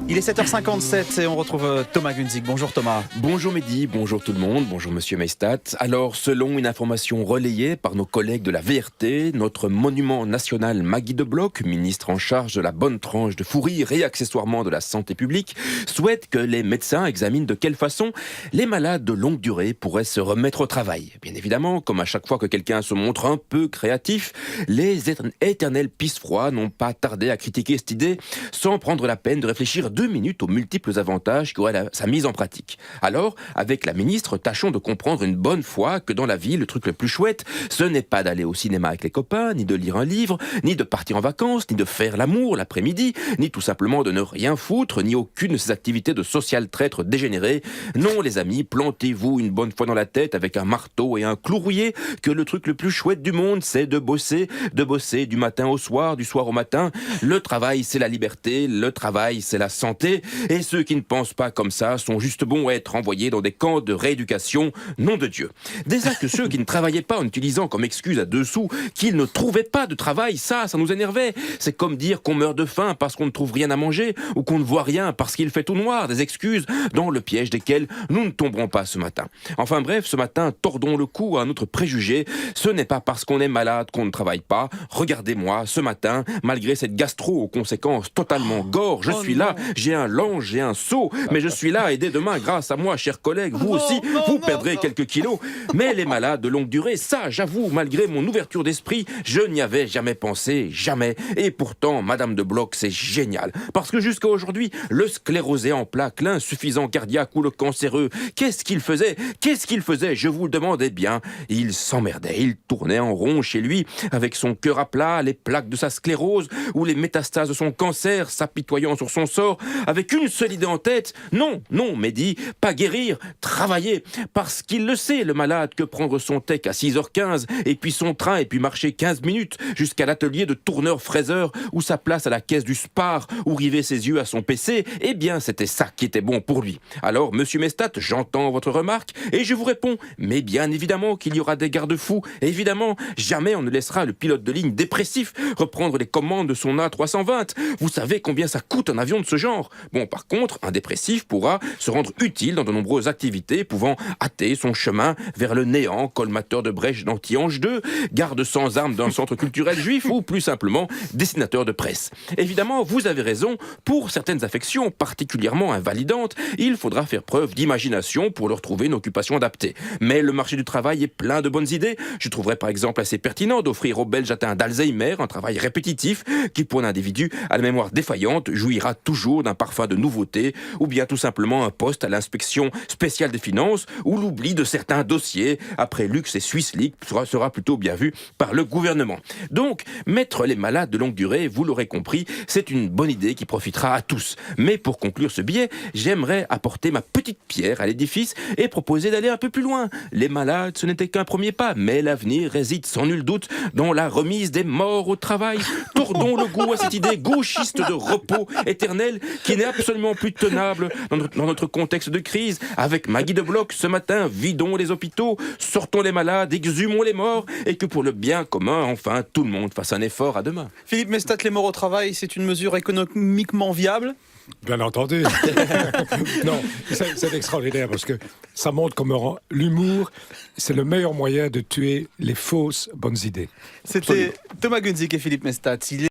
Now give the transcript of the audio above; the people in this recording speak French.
Il est 7h57 et on retrouve Thomas Gunzig. Bonjour Thomas. Bonjour Mehdi, bonjour tout le monde, bonjour Monsieur Meistat. Alors, selon une information relayée par nos collègues de la VRT, notre monument national Maggie de Bloch, ministre en charge de la bonne tranche de fou rire et accessoirement de la santé publique, souhaite que les médecins examinent de quelle façon les malades de longue durée pourraient se remettre au travail. Bien évidemment, comme à chaque fois que quelqu'un se montre un peu créatif, les éternels pisse-froids n'ont pas tardé à critiquer cette idée sans prendre la peine de réfléchir 2 minutes aux multiples avantages qu'aurait sa mise en pratique. Alors, avec la ministre, tâchons de comprendre une bonne fois que dans la vie, le truc le plus chouette, ce n'est pas d'aller au cinéma avec les copains, ni de lire un livre, ni de partir en vacances, ni de faire l'amour l'après-midi, ni tout simplement de ne rien foutre, ni aucune de ces activités de social traître dégénérées. Non, les amis, plantez-vous une bonne fois dans la tête avec un marteau et un clou rouillé que le truc le plus chouette du monde, c'est de bosser du matin au soir, du soir au matin. Le travail, c'est la liberté, le travail, c'est la santé. Et ceux qui ne pensent pas comme ça sont juste bons à être envoyés dans des camps de rééducation, nom de Dieu. Déjà que ceux qui ne travaillaient pas en utilisant comme excuse à 2 sous qu'ils ne trouvaient pas de travail, ça nous énervait. C'est comme dire qu'on meurt de faim parce qu'on ne trouve rien à manger ou qu'on ne voit rien parce qu'il fait tout noir, des excuses dans le piège desquelles nous ne tomberons pas ce matin. Enfin bref, ce matin, tordons le cou à un autre préjugé. Ce n'est pas parce qu'on est malade qu'on ne travaille pas. Regardez-moi, ce matin, malgré cette gastro aux conséquences totalement gore, je suis là, j'ai un lange, j'ai un seau, mais je suis là et dès demain, grâce à moi, chers collègues, vous aussi, vous perdrez quelques kilos. Mais les malades de longue durée, ça, j'avoue, malgré mon ouverture d'esprit, je n'y avais jamais pensé, jamais. Et pourtant, Madame de Bloch, c'est génial. Parce que jusqu'à aujourd'hui, le sclérosé en plaques, l'insuffisant cardiaque ou le cancéreux, qu'est-ce qu'il faisait? Je vous le demandais bien. Il s'emmerdait, il tournait en rond chez lui, avec son cœur à plat, les plaques de sa sclérose, ou les métastases de son cancer, s'apitoyant sur son sort, avec une seule idée en tête. Non, Mehdi, pas guérir, travailler. Parce qu'il le sait, le malade, que prendre son tech à 6h15, et puis son train, et puis marcher 15 minutes jusqu'à l'atelier de tourneur-fraiseur, ou sa place à la caisse du Spar, ou river ses yeux à son PC, eh bien, c'était ça qui était bon pour lui. Alors, Monsieur Mestat, j'entends votre remarque, et je vous réponds, mais bien évidemment qu'il y aura des garde-fous. Évidemment, jamais on ne laissera le pilote de ligne dépressif reprendre les commandes de son A320. Vous savez combien ça coûte un avion de ce genre? Bon, par contre, un dépressif pourra se rendre utile dans de nombreuses activités pouvant hâter son chemin vers le néant, colmateur de brèches d'Anti-Ange 2, garde sans armes d'un centre culturel juif ou plus simplement dessinateur de presse. Évidemment, vous avez raison, pour certaines affections particulièrement invalidantes, il faudra faire preuve d'imagination pour leur trouver une occupation adaptée. Mais le marché du travail est plein de bonnes idées. Je trouverais par exemple assez pertinent d'offrir aux Belges atteints d'Alzheimer un travail répétitif qui, pour un individu à la mémoire défaillante, jouira toujours d'un parfum de nouveauté, ou bien tout simplement un poste à l'inspection spéciale des finances, ou l'oubli de certains dossiers après Lux et Swiss League sera plutôt bien vu par le gouvernement. Donc, mettre les malades de longue durée, vous l'aurez compris, c'est une bonne idée qui profitera à tous. Mais pour conclure ce billet, j'aimerais apporter ma petite pierre à l'édifice et proposer d'aller un peu plus loin. Les malades, ce n'était qu'un premier pas, mais l'avenir réside sans nul doute dans la remise des morts au travail. Tordons le goût à cette idée gauchiste de repos éternel qui n'est absolument plus tenable dans notre contexte de crise. Avec Maggie de Bloch, ce matin, vidons les hôpitaux, sortons les malades, exhumons les morts, et que pour le bien commun, enfin, tout le monde fasse un effort à demain. Philippe Mestat, les morts au travail, c'est une mesure économiquement viable? Bien entendu. Non, c'est extraordinaire parce que ça montre comment l'humour, c'est le meilleur moyen de tuer les fausses bonnes idées. C'était Thomas Gunzig et Philippe Mestat.